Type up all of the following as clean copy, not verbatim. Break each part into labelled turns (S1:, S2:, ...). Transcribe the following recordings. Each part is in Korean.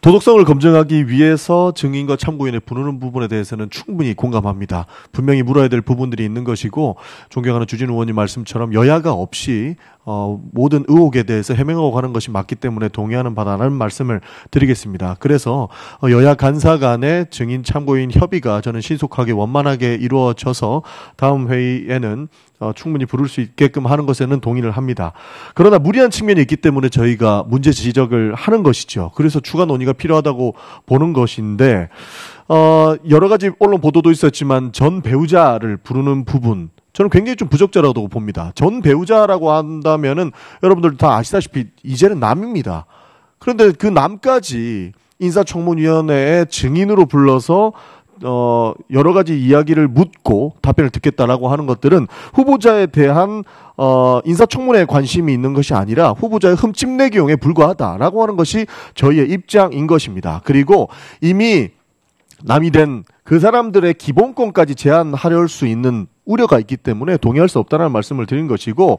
S1: 도덕성을 검증하기 위해서 증인과 참고인을 부르는 부분에 대해서는 충분히 공감합니다. 분명히 물어야 될 부분들이 있는 것이고 존경하는 주진우 의원님 말씀처럼 여야가 없이 모든 의혹에 대해서 해명하고 가는 것이 맞기 때문에 동의하는 바다라는 말씀을 드리겠습니다. 그래서 여야 간사 간의 증인 참고인 협의가 저는 신속하게 원만하게 이루어져서 다음 회의에는 충분히 부를 수 있게끔 하는 것에는 동의를 합니다. 그러나 무리한 측면이 있기 때문에 저희가 문제 지적을 하는 것이죠. 그래서 추가 논의가 필요하다고 보는 것인데 여러 가지 언론 보도도 있었지만 전 배우자를 부르는 부분 저는 굉장히 좀 부적절하다고 봅니다. 전 배우자라고 한다면은 여러분들 다 아시다시피 이제는 남입니다. 그런데 그 남까지 인사청문위원회에 증인으로 불러서 여러 가지 이야기를 묻고 답변을 듣겠다라고 하는 것들은 후보자에 대한 인사청문회에 관심이 있는 것이 아니라 후보자의 흠집내기용에 불과하다라고 하는 것이 저희의 입장인 것입니다. 그리고 이미 남이 된 그 사람들의 기본권까지 제한하려 수 있는 우려가 있기 때문에 동의할 수 없다는 말씀을 드린 것이고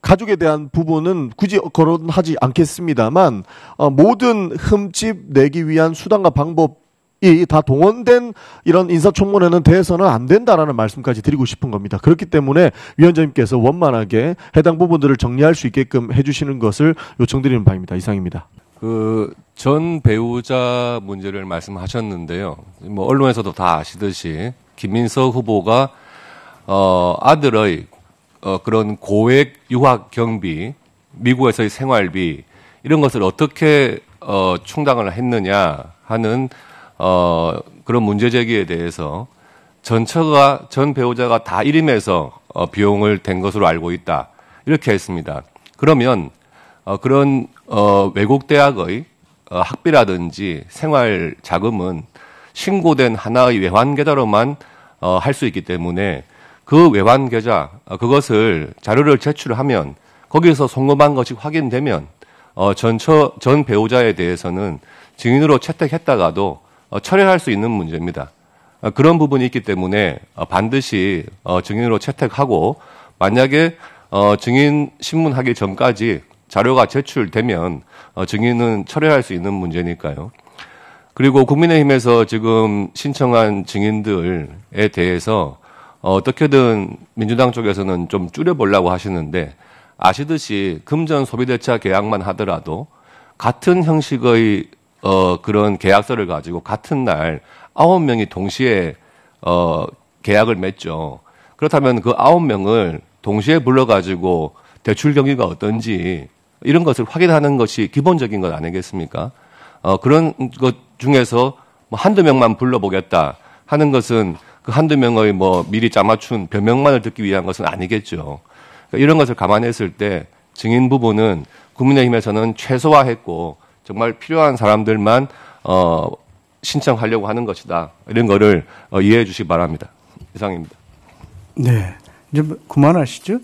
S1: 가족에 대한 부분은 굳이 거론하지 않겠습니다만 모든 흠집 내기 위한 수단과 방법이 다 동원된 이런 인사청문회는 돼서는 안 된다라는 말씀까지 드리고 싶은 겁니다. 그렇기 때문에 위원장님께서 원만하게 해당 부분들을 정리할 수 있게끔 해주시는 것을 요청드리는 바입니다. 이상입니다.
S2: 전 배우자 문제를 말씀하셨는데요. 언론에서도 다 아시듯이 김민석 후보가 아들의 그런 고액 유학 경비, 미국에서의 생활비 이런 것을 어떻게 충당을 했느냐 하는 그런 문제 제기에 대해서 전 배우자가 다 일임해서 비용을 댄 것으로 알고 있다. 이렇게 했습니다. 그러면 그런 외국 대학의 학비라든지 생활 자금은 신고된 하나의 외환 계좌로만 할 수 있기 때문에 그 외환 계좌 그것을 자료를 제출하면 거기서 송금한 것이 확인되면 전 배우자에 대해서는 증인으로 채택했다가도 철회할 수 있는 문제입니다. 그런 부분이 있기 때문에 반드시 증인으로 채택하고 만약에 증인 신문하기 전까지 자료가 제출되면 증인은 철회할 수 있는 문제니까요. 그리고 국민의힘에서 지금 신청한 증인들에 대해서 어떻게든 민주당 쪽에서는 좀 줄여보려고 하시는데 아시듯이 금전 소비대차 계약만 하더라도 같은 형식의 그런 계약서를 가지고 같은 날 9명이 동시에 계약을 맺죠. 그렇다면 그 9명을 동시에 불러가지고 대출 경위가 어떤지 이런 것을 확인하는 것이 기본적인 것 아니겠습니까? 그런 것 중에서 한두 명만 불러보겠다 하는 것은 그 한두 명의 미리 짜맞춘 변명만을 듣기 위한 것은 아니겠죠. 이런 것을 감안했을 때 증인 부분은 국민의힘에서는 최소화했고 정말 필요한 사람들만 신청하려고 하는 것이다. 이런 거를 이해해 주시기 바랍니다. 이상입니다.
S3: 네. 이제 그만하시죠.